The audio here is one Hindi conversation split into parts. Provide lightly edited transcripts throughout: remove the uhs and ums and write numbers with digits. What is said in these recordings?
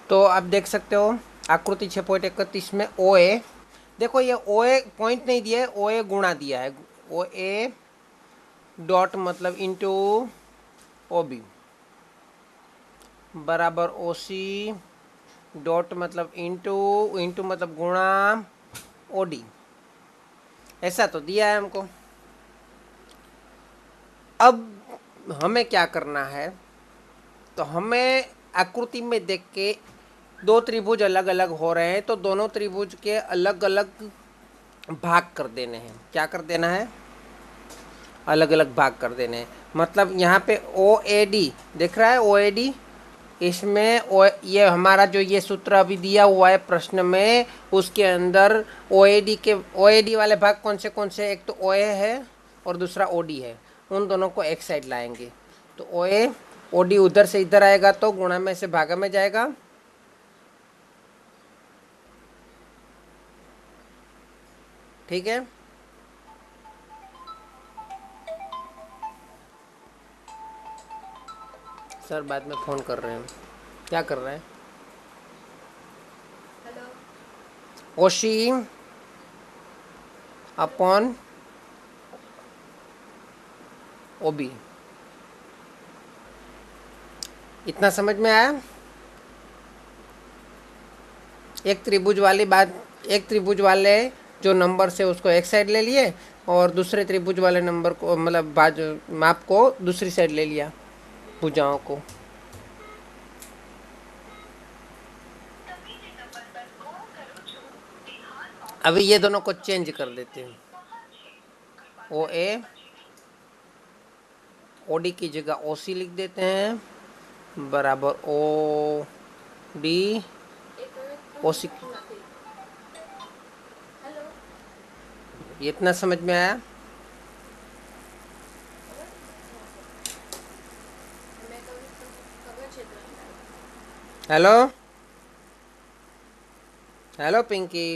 तो आप देख सकते हो आकृति 6.31 में ओ ए, देखो ये ओ ए पॉइंट नहीं दिया है, ओ ए गुणा दिया है, ओ ए डॉट मतलब इंटू ओ बी बराबर ओ सी डॉट मतलब इंटू, इंटू मतलब गुणा ओ डी, ऐसा तो दिया है हमको। अब हमें क्या करना है, तो हमें आकृति में देख के दो त्रिभुज अलग अलग हो रहे हैं, तो दोनों त्रिभुज के अलग अलग भाग कर देने हैं। क्या कर देना है, अलग अलग भाग कर देने हैं। मतलब यहाँ पे ओ ए डी दिख रहा है, ओ ए डी, इसमें ये हमारा जो ये सूत्र अभी दिया हुआ है प्रश्न में, उसके अंदर ओ ए डी के, ओ ए डी वाले भाग कौन से, एक तो ओ ए है और दूसरा ओ डी है, उन दोनों को एक साइड लाएंगे। तो ओ ए ओ डी उधर से इधर आएगा तो गुणा में से भागा में जाएगा, ठीक है। सर बाद में फ़ोन कर रहे हैं, क्या कर रहे हैं, ओशी अपॉन ओ बी, इतना समझ में आया। एक त्रिभुज वाली बात, एक त्रिभुज वाले जो नंबर से उसको एक साइड ले लिए और दूसरे त्रिभुज वाले नंबर को मतलब बाजू माप को दूसरी साइड ले लिया, भुजाओं को। अभी ये दोनों को चेंज कर देते हैं, ओ ए ओ डी की जगह ओ सी लिख देते हैं बराबर ओ डी ओ सी। ये इतना समझ में आया। Hello hello Pinky,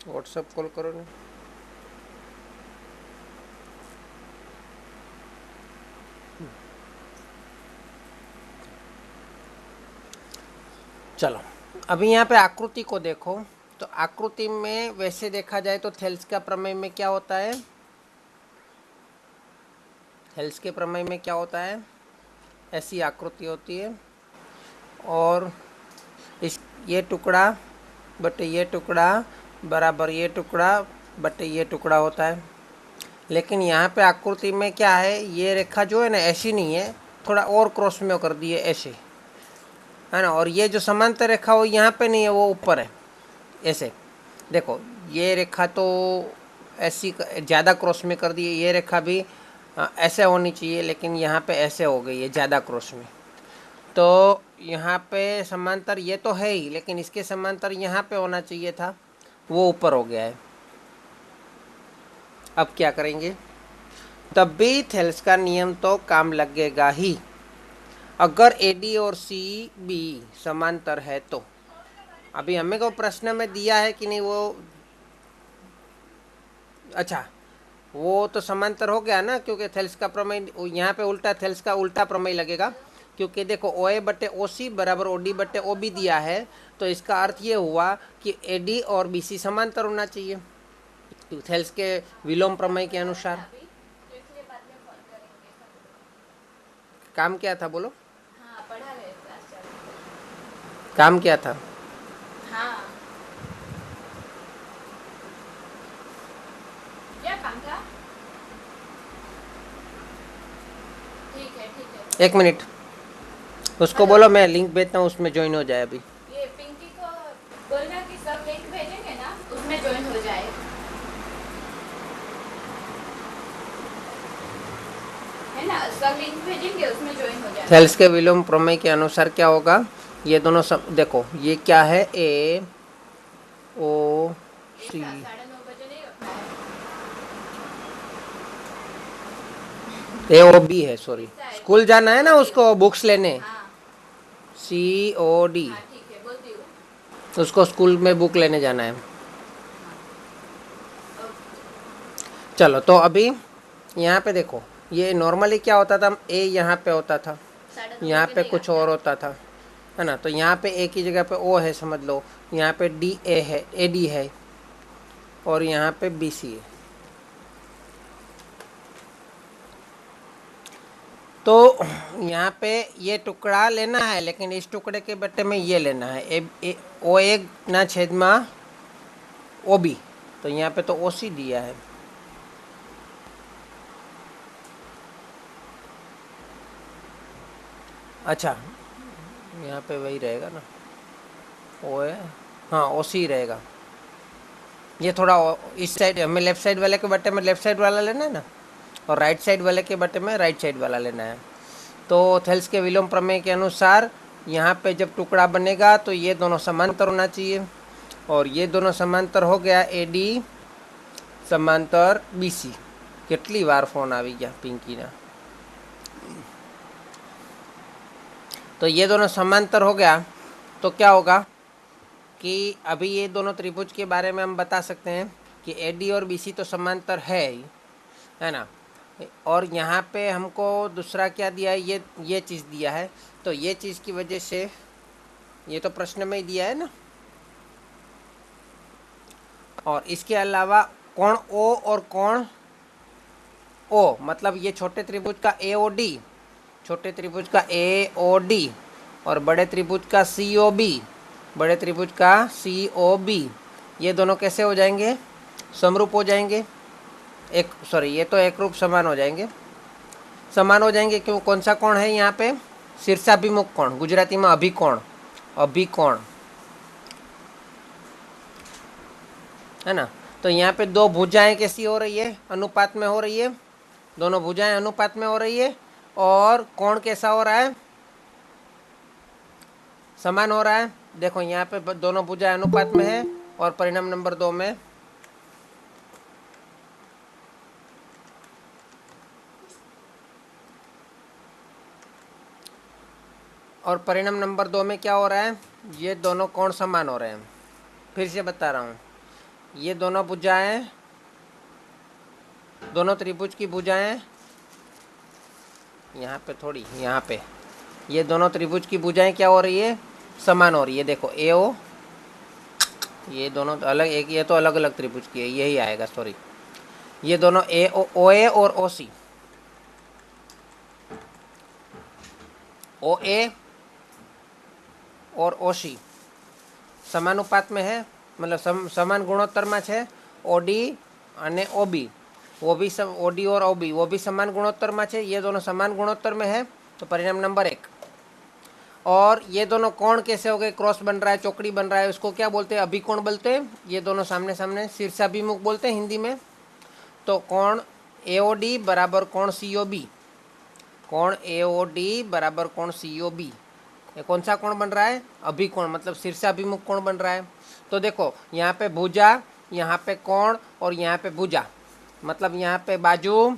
WhatsApp call करो ना। चलो अभी यहाँ पे आकृति को देखो, तो आकृति में वैसे देखा जाए तो थेल्स का प्रमेय में क्या होता है, थेल्स के प्रमेय में क्या होता है, ऐसी आकृति होती है और इस ये टुकड़ा बटे ये टुकड़ा बराबर ये टुकड़ा बटे ये टुकड़ा होता है। लेकिन यहाँ पे आकृति में क्या है, ये रेखा जो है ना ऐसी नहीं है, थोड़ा और क्रॉस में कर दिए ऐसे, है ना, और ये जो समांतर रेखा वो यहाँ पे नहीं है, वो ऊपर है ऐसे। देखो ये रेखा तो ऐसी ज़्यादा क्रॉस में कर दी है, ये रेखा भी ऐसे होनी चाहिए, लेकिन यहाँ पे ऐसे हो गई है ज़्यादा क्रॉस में। तो यहाँ पे समांतर ये तो है ही, लेकिन इसके समांतर यहाँ पे होना चाहिए था, वो ऊपर हो गया है। अब क्या करेंगे, तब भी थेल्स का नियम तो काम लगेगा ही। अगर ए डी और सी बी समांतर है तो, अभी हमें को प्रश्न में दिया है कि नहीं वो, अच्छा वो तो समांतर हो गया ना, क्योंकि थेल्स का प्रमेय यहाँ पे उल्टा, थेल्स का उल्टा प्रमेय लगेगा, क्योंकि देखो ओ ए बटे ओ सी बराबर ओ डी बटे ओ बी दिया है, तो इसका अर्थ ये हुआ कि ए डी और बी सी समांतर होना चाहिए थेल्स के विलोम प्रमेय के अनुसार। काम क्या था बोलो, काम क्या था, एक मिनट, उसको बोलो मैं लिंक भेजता हूँ, उसमें ज्वाइन हो जाए अभी। ये पिंकी को बोलना कि सब लिंक भेजेंगे ना, उसमें ज्वाइन हो जाए, है ना। सब लिंक भेजेंगे उसमें ज्वाइन हो जाएगा। थेल्स के विलोम प्रमेय के अनुसार क्या होगा, ये दोनों देखो ये क्या है, ए ओ सी, 9:30 बजे नहीं रखना है। ए ओ बी है, सॉरी स्कूल जाना है ना उसको बुक्स लेने, हाँ सी ओ डी, हाँ ठीक है बोलती हूँ। उसको स्कूल में बुक लेने जाना है। चलो तो अभी यहाँ पे देखो, ये नॉर्मली क्या होता था, ए यहाँ पे होता था, 9:30 यहाँ बजे पे नहीं कुछ रखना और है। होता था, है ना। तो यहाँ पे ए की जगह पे ओ है समझ लो, यहाँ पे डी ए है, ए डी है, और यहाँ पे बी सी है। तो यहाँ पे ये टुकड़ा लेना है, लेकिन इस टुकड़े के बट्टे में ये लेना है, ओ एक ना छेद में ओ बी, तो यहाँ पे तो ओ सी दिया है। अच्छा यहाँ पे वही रहेगा ना, ओ है, हाँ ओ सी रहेगा। ये थोड़ा इस साइड हमें लेफ्ट साइड वाले के बट्टे में लेफ्ट साइड वाला लेना है ना, और राइट साइड वाले के बट्टे में राइट साइड वाला लेना है। तो थेल्स के विलोम प्रमेय के अनुसार यहाँ पे जब टुकड़ा बनेगा तो ये दोनों समांतर होना चाहिए, और ये दोनों समांतर हो गया, ए डी समांतर बी सी। કેટલી વાર फोन આવી गया पिंकी ना। तो ये दोनों समांतर हो गया, तो क्या होगा कि अभी ये दोनों त्रिभुज के बारे में हम बता सकते हैं कि ए डी और बी सी तो समांतर है ही, है ना। और यहाँ पे हमको दूसरा क्या दिया है, ये चीज़ दिया है, तो ये चीज़ की वजह से ये तो प्रश्न में ही दिया है ना। और इसके अलावा कोण ओ और कोण ओ, मतलब ये छोटे त्रिभुज का ए ओ डी, छोटे त्रिभुज का ए ओ डी, और बड़े त्रिभुज का सी ओ बी, बड़े त्रिभुज का सी ओ बी, ये दोनों कैसे हो जाएंगे, समरूप हो जाएंगे। एक सॉरी ये तो एक रूप समान हो जाएंगे, समान हो जाएंगे। क्यों, कौन सा कोण है यहाँ पे, शीर्षाभिमुख कोण, गुजराती में अभिकोण, अभिकोण, है ना। तो यहाँ पे दो भुजाएं कैसी हो रही है, अनुपात में हो रही है, दोनों भुजाएं अनुपात में हो रही है, और कोण कैसा हो रहा है, समान हो रहा है। देखो यहाँ पे दोनों भुजाएं अनुपात में है, और परिणाम नंबर 2 में और परिणाम नंबर 2 में क्या हो रहा है, ये दोनों कोण समान हो रहे हैं। फिर से बता रहा हूँ, ये दोनों भुजाएं, दोनों त्रिभुज की भुजाएं, यहाँ पे थोड़ी, यहाँ पे ये दोनों त्रिभुज की भुजाएं क्या हो रही है, समान हो रही है। देखो ए ओ, ये दोनों तो अलग, एक ये तो अलग अलग त्रिभुज की है, यही आएगा, सॉरी ये दोनों ए ओ ए और ओ सी, ओ ए और ओ सी समानुपात में है, मतलब समान गुणोत्तर में है। ओ डी અને ओ बी, वो भी सब ओ डी और ओ बी वो भी समान गुणोत्तर में है, ये दोनों समान गुणोत्तर में है, तो परिणाम नंबर 1। और ये दोनों कोण कैसे हो गए, क्रॉस बन रहा है, चौकड़ी बन रहा है, उसको क्या बोलते हैं, अभिकोण बोलते हैं। ये दोनों सामने सामने शीर्षाभिमुख बोलते हैं हिंदी में। तो कोण ए ओ डी बराबर कोण सी ओ बी, कोण ए ओ डी बराबर कोण सी ओ बी, ये कौन सा कोण बन रहा है, अभिकोण, मतलब शीर्षाभिमुख कोण बन रहा है। तो देखो यहाँ पे भुजा, यहाँ पे कोण, और यहाँ पे भुजा, मतलब यहाँ पे बाजू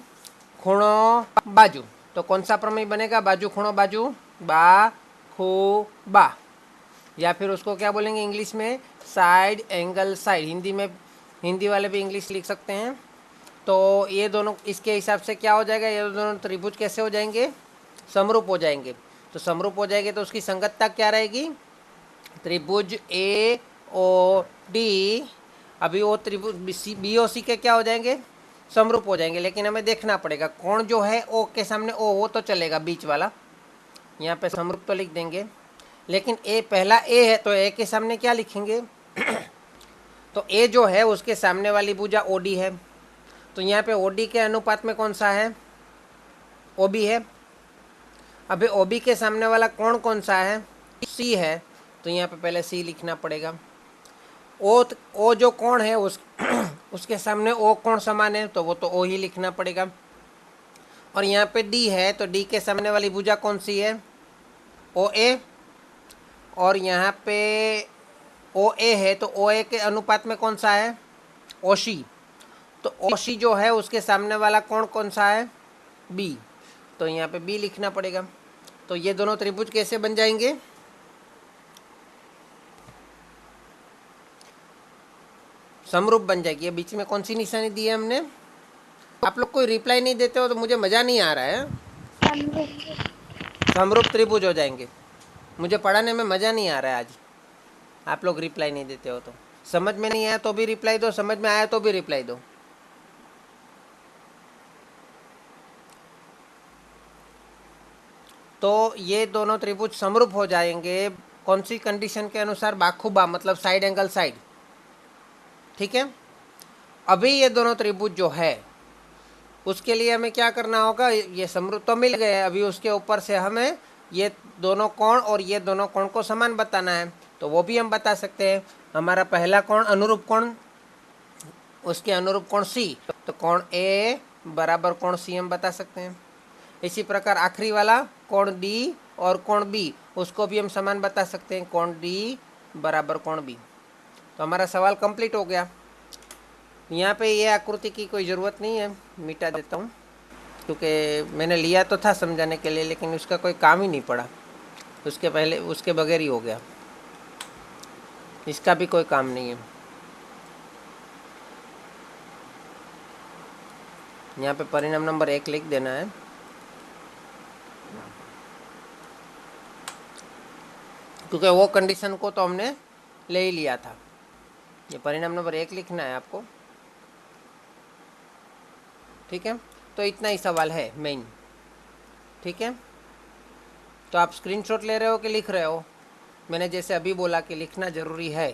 खूणो बाजू, तो कौन सा प्रमेय बनेगा, बाजू खूणो बाजू, बा खू बा, या फिर उसको क्या बोलेंगे इंग्लिश में, साइड एंगल साइड। हिंदी में, हिंदी वाले भी इंग्लिश लिख सकते हैं। तो ये दोनों इसके हिसाब से क्या हो जाएगा, ये दोनों त्रिभुज कैसे हो जाएंगे, समरूप हो जाएंगे। तो समरूप हो जाएंगे तो उसकी संगतता क्या रहेगी, त्रिभुज ए ओ डी, अभी वो त्रिभुज बी ओ सी के क्या हो जाएंगे, समरूप हो जाएंगे। लेकिन हमें देखना पड़ेगा कोण जो है ओ के सामने ओ, वो तो चलेगा बीच वाला, यहाँ पे समरूप तो लिख देंगे। लेकिन ए पहला ए है, तो ए के सामने क्या लिखेंगे तो ए जो है उसके सामने वाली भुजा ओ डी है, तो यहाँ पे ओ डी के अनुपात में कौन सा है, ओ बी है। अभी ओ बी के सामने वाला कोण कौन सा है, सी है, तो यहाँ पे पहले सी लिखना पड़ेगा। ओ जो कोण है उसके सामने ओ कोण समान है, तो वो तो ओ ही लिखना पड़ेगा। और यहाँ पे डी है, तो डी के सामने वाली भुजा कौन सी है? ओ ए। और यहाँ पे ओ ए है, तो ओ ए के अनुपात में कौन सा है? ओशी। तो ओशी जो है उसके सामने वाला कोण कौन सा है? बी। तो यहाँ पे बी लिखना पड़ेगा। तो ये दोनों त्रिभुज कैसे बन जाएंगे? समरूप बन जाएगी। ये बीच में कौन सी निशानी दी है हमने? आप लोग कोई रिप्लाई नहीं देते हो तो मुझे मज़ा नहीं आ रहा है। समरूप त्रिभुज हो जाएंगे। मुझे पढ़ाने में मज़ा नहीं आ रहा है आज। आप लोग रिप्लाई नहीं देते हो तो। समझ में नहीं आया तो भी रिप्लाई दो, समझ में आया तो भी रिप्लाई दो। तो ये दोनों त्रिभुज समरूप हो जाएंगे कौन सी कंडीशन के अनुसार? बाखुबा मतलब साइड एंगल साइड। ठीक है। अभी ये दोनों त्रिभुज जो है उसके लिए हमें क्या करना होगा? ये समरूप तो मिल गए, अभी उसके ऊपर से हमें ये दोनों कोण और ये दोनों कोण को समान बताना है। तो वो भी हम बता सकते हैं। हमारा पहला कोण अनुरूप कोण, उसके अनुरूप कोण सी, तो कोण ए बराबर कोण सी हम बता सकते हैं। इसी प्रकार आखिरी वाला कोण डी और कोण बी, उसको भी हम समान बता सकते हैं। कोण डी बराबर कोण बी। तो हमारा सवाल कंप्लीट हो गया। यहाँ पे ये आकृति की कोई ज़रूरत नहीं है, मिटा देता हूँ, क्योंकि मैंने लिया तो था समझाने के लिए, लेकिन उसका कोई काम ही नहीं पड़ा। उसके पहले उसके बगैर ही हो गया। इसका भी कोई काम नहीं है। यहाँ पे परिणाम नंबर 1 लिख देना है। क्योंकि वो कंडीशन को तो हमने ले ही लिया था। ये परिणाम नंबर 1 लिखना है आपको। ठीक है। तो इतना ही सवाल है मेन। ठीक है। तो आप स्क्रीनशॉट ले रहे हो कि लिख रहे हो? मैंने जैसे अभी बोला कि लिखना ज़रूरी है।